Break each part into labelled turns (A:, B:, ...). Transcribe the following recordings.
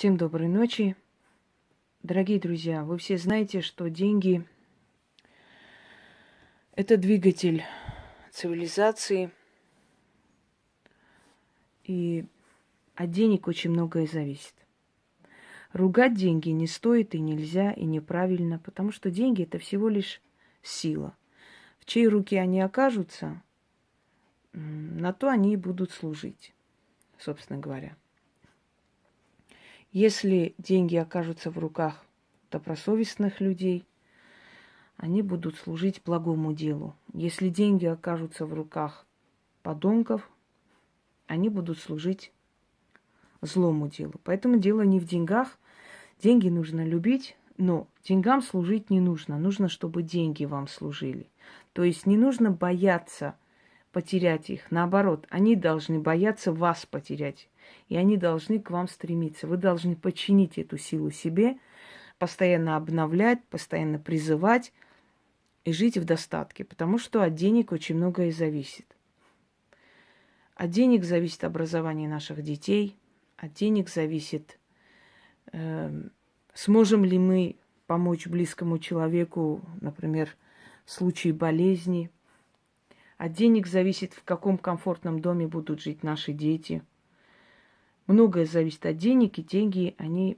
A: Всем доброй ночи. Дорогие друзья, вы все знаете, что деньги– это двигатель цивилизации, и от денег очень многое зависит. Ругать деньги не стоит и нельзя, и неправильно, потому что деньги– это всего лишь сила. В чьей руке они окажутся, на то они и будут служить, собственно говоря. Если деньги окажутся в руках добросовестных людей, они будут служить благому делу. Если деньги окажутся в руках подонков, они будут служить злому делу. Поэтому дело не в деньгах. Деньги нужно любить, но деньгам служить не нужно. Нужно, чтобы деньги вам служили. То есть не нужно бояться потерять их. Наоборот, они должны бояться вас потерять. И они должны к вам стремиться. Вы должны подчинить эту силу себе, постоянно обновлять, постоянно призывать и жить в достатке. Потому что от денег очень многое зависит. От денег зависит образование наших детей. От денег зависит, сможем ли мы помочь близкому человеку, например, в случае болезни. От денег зависит, в каком комфортном доме будут жить наши дети. Многое зависит от денег, и деньги, они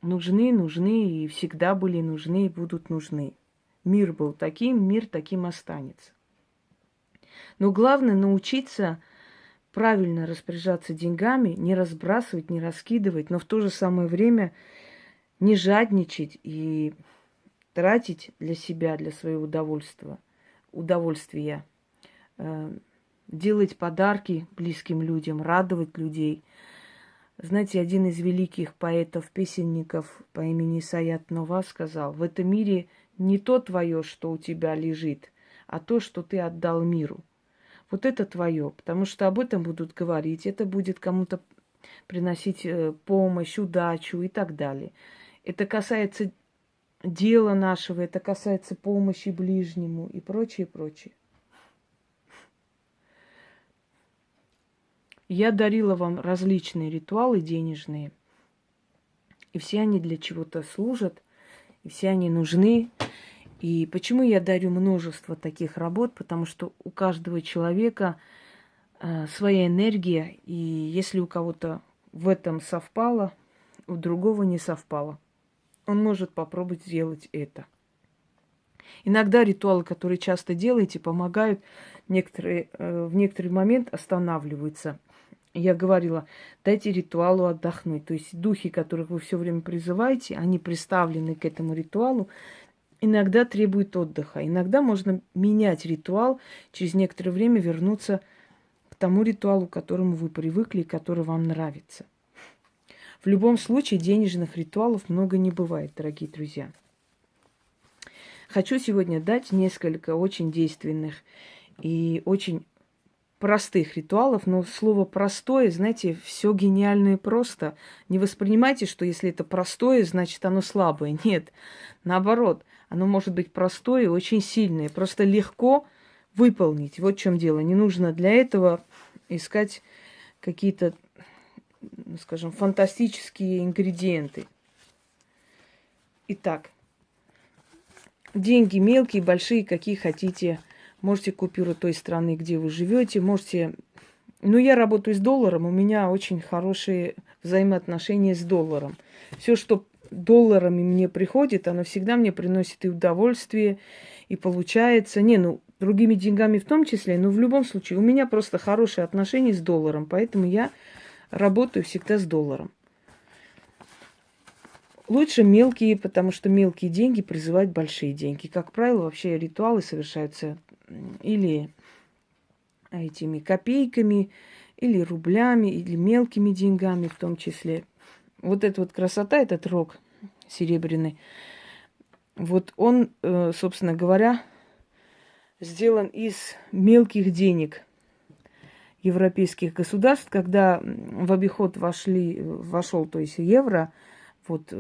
A: нужны, и всегда были нужны, и будут нужны. Мир был таким, мир таким останется. Но главное научиться правильно распоряжаться деньгами, не разбрасывать, не раскидывать, но в то же самое время не жадничать и тратить для себя, для своего удовольствия, делать подарки близким людям, радовать людей. Знаете, один из великих поэтов, песенников по имени Саят Нова сказал: в этом мире не то твое, что у тебя лежит, а то, что ты отдал миру. Вот это твое, потому что об этом будут говорить, это будет кому-то приносить помощь, удачу и так далее. Это касается дела нашего, это касается помощи ближнему и прочее, прочее. Я дарила вам различные ритуалы денежные, и все они для чего-то служат, и все они нужны. И почему я дарю множество таких работ? Потому что у каждого человека своя энергия, и если у кого-то в этом совпало, у другого не совпало, он может попробовать сделать это. Иногда ритуалы, которые часто делаете, помогают, в некоторый момент останавливаются. Я говорила, дайте ритуалу отдохнуть. То есть духи, которых вы все время призываете, они приставлены к этому ритуалу, иногда требуют отдыха. Иногда можно менять ритуал, через некоторое время вернуться к тому ритуалу, к которому вы привыкли, который вам нравится. В любом случае денежных ритуалов много не бывает, дорогие друзья. Хочу сегодня дать несколько очень действенных и очень простых ритуалов, но слово «простое», знаете, все гениальное просто. Не воспринимайте, что если это простое, значит оно слабое. Нет, наоборот, оно может быть простое и очень сильное, просто легко выполнить. Вот в чем дело. Не нужно для этого искать какие-то, скажем, фантастические ингредиенты. Итак, деньги мелкие, большие, какие хотите. Можете купюры той страны, где вы живете, можете... Ну, я работаю с долларом, у меня очень хорошие взаимоотношения с долларом. Все, что долларами мне приходит, оно всегда мне приносит и удовольствие, и получается... другими деньгами в том числе, но в любом случае у меня просто хорошие отношения с долларом, поэтому я работаю всегда с долларом. Лучше мелкие, потому что мелкие деньги призывают большие деньги. Как правило, вообще ритуалы совершаются или этими копейками, или рублями, или мелкими деньгами в том числе. Вот эта вот красота, этот рог серебряный, вот он, собственно говоря, сделан из мелких денег европейских государств. Когда в обиход вошел, то есть евро, вот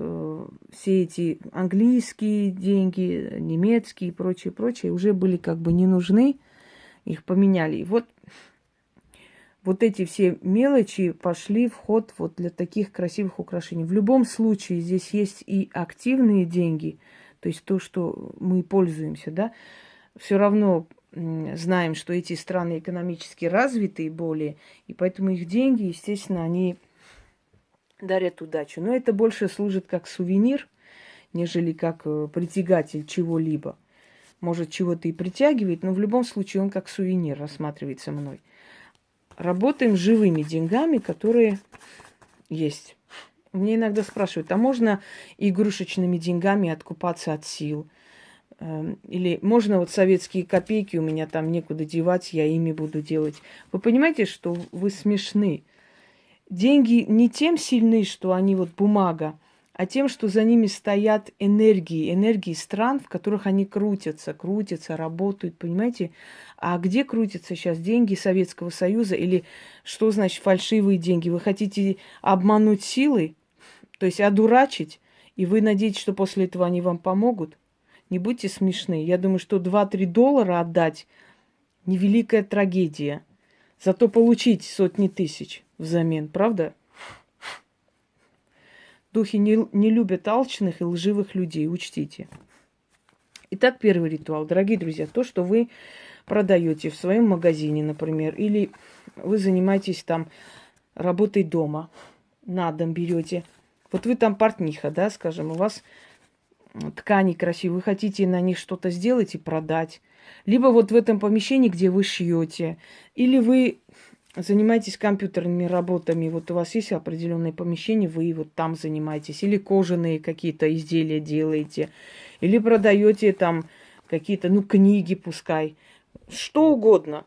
A: все эти английские деньги, немецкие и прочее, уже были как бы не нужны, их поменяли. И вот вот эти все мелочи пошли в ход вот для таких красивых украшений. В любом случае здесь есть и активные деньги, то есть то, что мы пользуемся, да. Все равно знаем, что эти страны экономически развитые более, и поэтому их деньги, естественно, они дарят удачу. Но это больше служит как сувенир, нежели как притягатель чего-либо. Может, чего-то и притягивает, но в любом случае он как сувенир рассматривается мной. Работаем с живыми деньгами, которые есть. Мне иногда спрашивают, а можно игрушечными деньгами откупаться от сил? Или можно вот советские копейки, у меня там некуда девать, я ими буду делать. Вы понимаете, что вы смешны? Деньги не тем сильны, что они вот бумага, а тем, что за ними стоят энергии стран, в которых они крутятся, работают, понимаете? А где крутятся сейчас деньги Советского Союза или что значит фальшивые деньги? Вы хотите обмануть силой, то есть одурачить, и вы надеетесь, что после этого они вам помогут? Не будьте смешны. Я думаю, что 2-3 доллара отдать – невеликая трагедия. Зато получить сотни тысяч взамен, правда? Духи не любят алчных и лживых людей, учтите. Итак, первый ритуал. Дорогие друзья, то, что вы продаете в своем магазине, например, или вы занимаетесь там работой дома, на дом берете. Вот вы там портниха, да, скажем, у вас ткани красивые, вы хотите на них что-то сделать и продать. Либо вот в этом помещении, где вы шьете, или вы занимаетесь компьютерными работами, вот у вас есть определенное помещение, вы вот там занимаетесь, или кожаные какие-то изделия делаете, или продаете там какие-то, книги пускай, что угодно.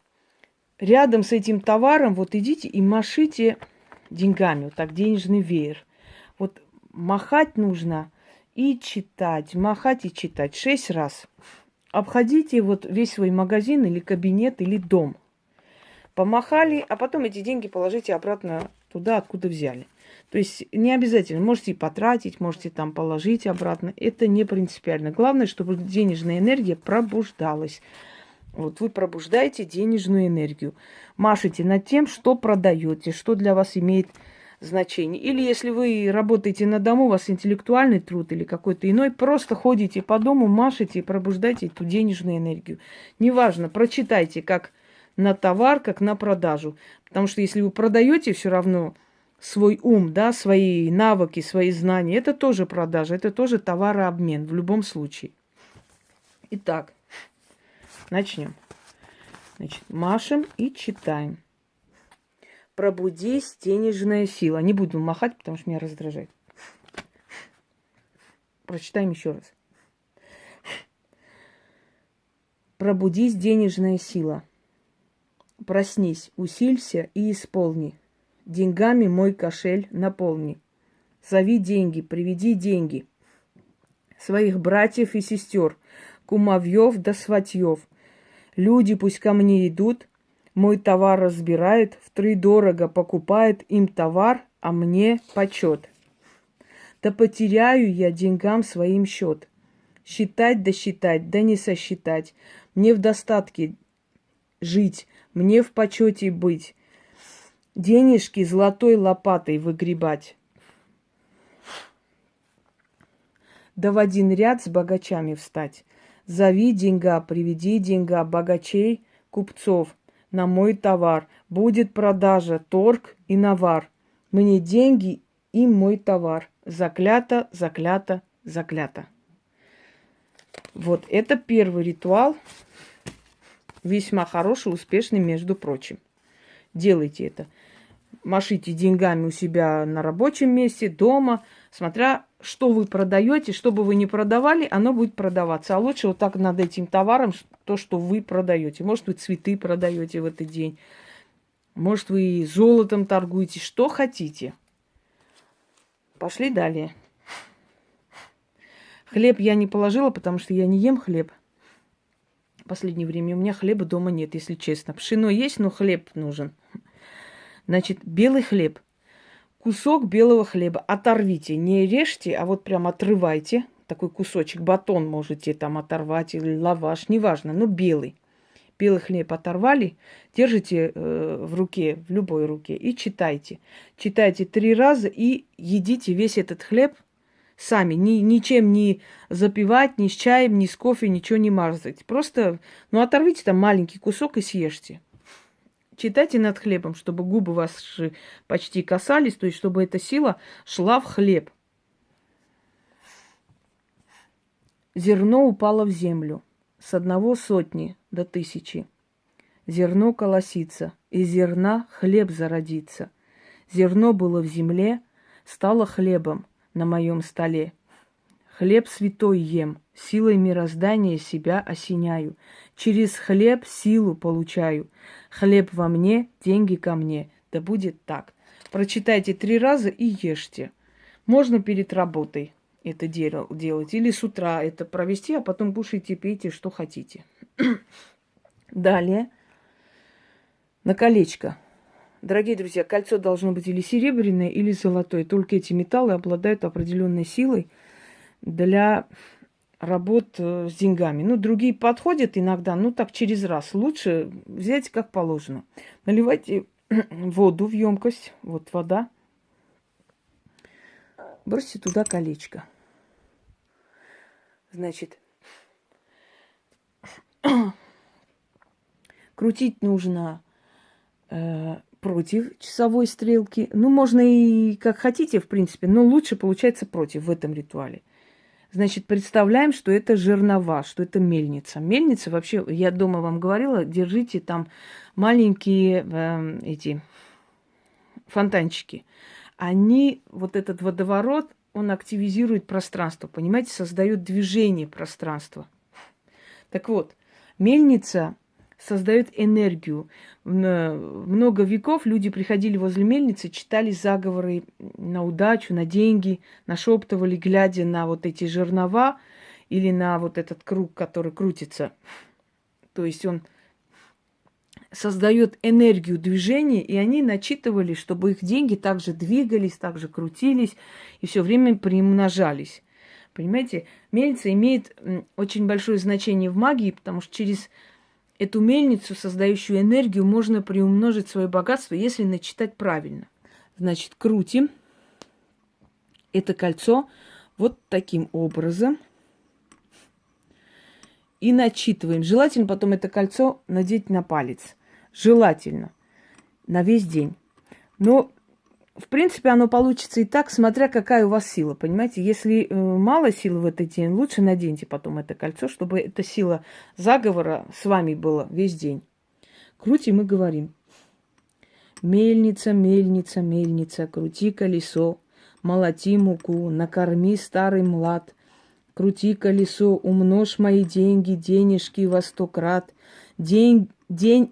A: Рядом с этим товаром вот идите и машите деньгами, вот так, денежный веер. Вот махать нужно и читать, махать и читать 6 раз. Обходите вот весь свой магазин или кабинет или дом. Помахали, а потом эти деньги положите обратно туда, откуда взяли. То есть не обязательно. Можете потратить, можете там положить обратно. Это не принципиально. Главное, чтобы денежная энергия пробуждалась. Вот вы пробуждаете денежную энергию. Машите над тем, что продаете, что для вас имеет значение. Или если вы работаете на дому, у вас интеллектуальный труд или какой-то иной, просто ходите по дому, машите и пробуждайте эту денежную энергию. Неважно, прочитайте, как на товар, как на продажу. Потому что если вы продаете все равно свой ум, да, свои навыки, свои знания, это тоже продажа, это тоже товарообмен в любом случае. Итак, начнем. Значит, машем и читаем. Пробудись, денежная сила. Не буду махать, потому что меня раздражает. Прочитаем еще раз. Пробудись, денежная сила. Проснись, усилься и исполни. Деньгами мой кошель наполни. Зови деньги, приведи деньги. Своих братьев и сестер, кумовьев да сватьев. Люди пусть ко мне идут, мой товар разбирает, втридорого покупает им товар, а мне почет. Да потеряю я деньгам своим счет. Считать да считать, да не сосчитать. Мне в достатке жить, мне в почете быть. Денежки золотой лопатой выгребать. Да в один ряд с богачами встать. Зови деньга, приведи деньга, богачей, купцов. На мой товар будет продажа, торг и навар. Мне деньги, им мой товар. Заклято, заклято, заклято. Вот это первый ритуал. Весьма хороший, успешный, между прочим. Делайте это. Машите деньгами у себя на рабочем месте, дома. Смотря, что вы продаете, что бы вы ни продавали, оно будет продаваться. А лучше вот так над этим товаром, то, что вы продаете. Может, вы цветы продаете в этот день. Может, вы золотом торгуете. Что хотите. Пошли далее. Хлеб я не положила, потому что я не ем хлеб. В последнее время у меня хлеба дома нет, если честно. Пшено есть, но хлеб нужен. Значит, белый хлеб. Кусок белого хлеба оторвите. Не режьте, а вот прям отрывайте. Такой кусочек, батон можете там оторвать или лаваш, неважно, но белый. белый хлеб оторвали, держите в руке, в любой руке и читайте. Читайте 3 раза и едите весь этот хлеб сами. Ничем не запивать, ни с чаем, ни с кофе, ничего не мазать. Просто, оторвите там маленький кусок и съешьте. Читайте над хлебом, чтобы губы ваши почти касались, то есть чтобы эта сила шла в хлеб. Зерно упало в землю, с 1 сотни до 1000. Зерно колосится, из зерна хлеб зародится. Зерно было в земле, стало хлебом на моем столе. Хлеб святой ем, силой мироздания себя осеняю. Через хлеб силу получаю. Хлеб во мне, деньги ко мне. Да будет так. Прочитайте 3 раза и ешьте. Можно перед работой это делать. Или с утра это провести, а потом кушайте, пейте, что хотите. Далее. На колечко. Дорогие друзья, кольцо должно быть или серебряное, или золотое. Только эти металлы обладают определенной силой для работ с деньгами. Другие подходят иногда, так через раз. Лучше взять как положено. Наливайте воду в емкость. Вот вода. Бросьте туда колечко. Значит, крутить нужно против часовой стрелки. Можно и как хотите, в принципе, но лучше получается против в этом ритуале. Значит, представляем, что это жернова, что это мельница. Мельница вообще, я дома вам говорила, держите там маленькие эти фонтанчики. Они, вот этот водоворот, он активизирует пространство, понимаете, создает движение пространства. Так вот, мельница создает энергию. Много веков люди приходили возле мельницы, читали заговоры на удачу, на деньги, нашептывали, глядя на вот эти жернова или на вот этот круг, который крутится. То есть он создает энергию движения, и они начитывали, чтобы их деньги также двигались, также крутились и все время приумножались. Понимаете, мельница имеет очень большое значение в магии, потому что через эту мельницу, создающую энергию, можно приумножить свое богатство, если начитать правильно. Значит, крутим это кольцо вот таким образом и начитываем. Желательно потом это кольцо надеть на палец. Желательно. На весь день. Но, в принципе, оно получится и так, смотря какая у вас сила. Понимаете, если мало силы в этот день, лучше наденьте потом это кольцо, чтобы эта сила заговора с вами была весь день. Крутим и говорим. Мельница, мельница, мельница, крути колесо, молоти муку, накорми старый млад. Крути колесо, умножь мои деньги, денежки во 100 крат. День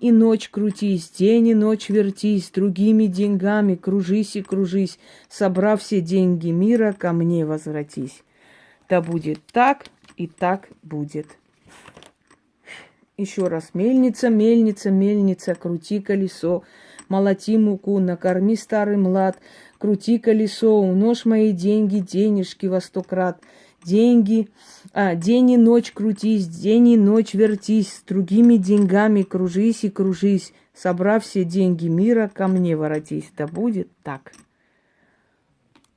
A: и ночь крутись, день и ночь вертись, другими деньгами кружись и кружись, собрав все деньги мира, ко мне возвратись. Да будет так, и так будет. Еще раз. Мельница, мельница, мельница, крути колесо, молоти муку, накорми старый млад, крути колесо, умножь мои деньги, денежки во 100 крат. День и ночь крутись, день и ночь вертись, с другими деньгами кружись и кружись, собрав все деньги мира, ко мне воротись. Да будет так.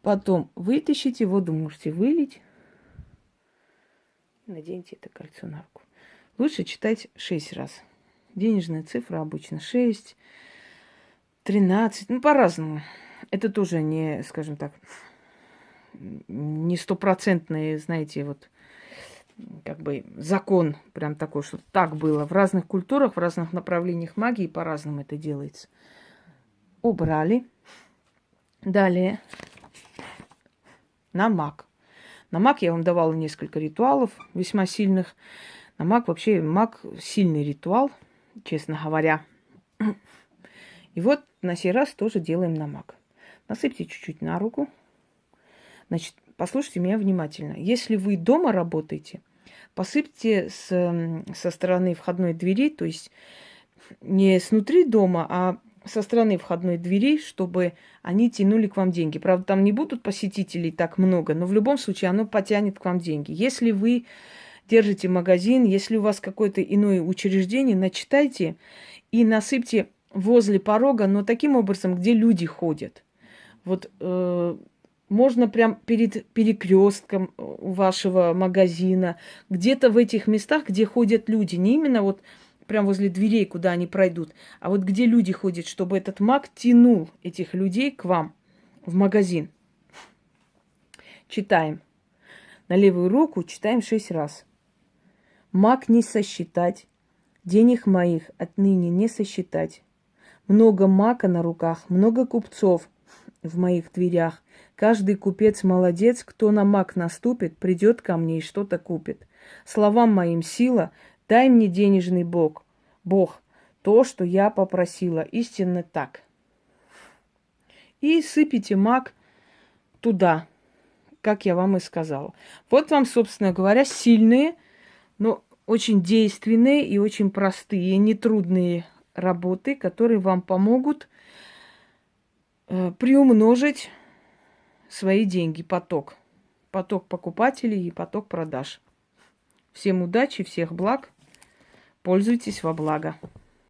A: Потом вытащите воду, можете вылить. Наденьте это кольцо на руку. Лучше читать 6 раз. Денежная цифра обычно 6, 13, по-разному. Это тоже не, скажем так, не стопроцентный, знаете, вот как бы закон прям такой, что так было. В разных культурах, в разных направлениях магии по-разному это делается. Убрали. Далее намак. Намак я вам давала несколько ритуалов весьма сильных. Намак вообще, маг сильный ритуал, честно говоря. И вот на сей раз тоже делаем намак. Насыпьте чуть-чуть на руку. Значит, послушайте меня внимательно. Если вы дома работаете, посыпьте со стороны входной двери, то есть не снутри дома, а со стороны входной двери, чтобы они тянули к вам деньги. Правда, там не будут посетителей так много, но в любом случае оно потянет к вам деньги. Если вы держите магазин, если у вас какое-то иное учреждение, начитайте и насыпьте возле порога, но таким образом, где люди ходят. Вот можно прям перед перекрестком вашего магазина, где-то в этих местах, где ходят люди, не именно вот прям возле дверей, куда они пройдут, а вот где люди ходят, чтобы этот маг тянул этих людей к вам в магазин. Читаем. На левую руку читаем 6 раз. Маг не сосчитать, денег моих отныне не сосчитать. Много мака на руках, много купцов в моих дверях. Каждый купец молодец, кто на мак наступит, придет ко мне и что-то купит. Словам моим сила, дай мне денежный Бог, то, что я попросила, истинно так. И сыпите мак туда, как я вам и сказала. Вот вам, собственно говоря, сильные, но очень действенные и очень простые, нетрудные работы, которые вам помогут приумножить свои деньги, поток покупателей и поток продаж. Всем удачи, всех благ, пользуйтесь во благо.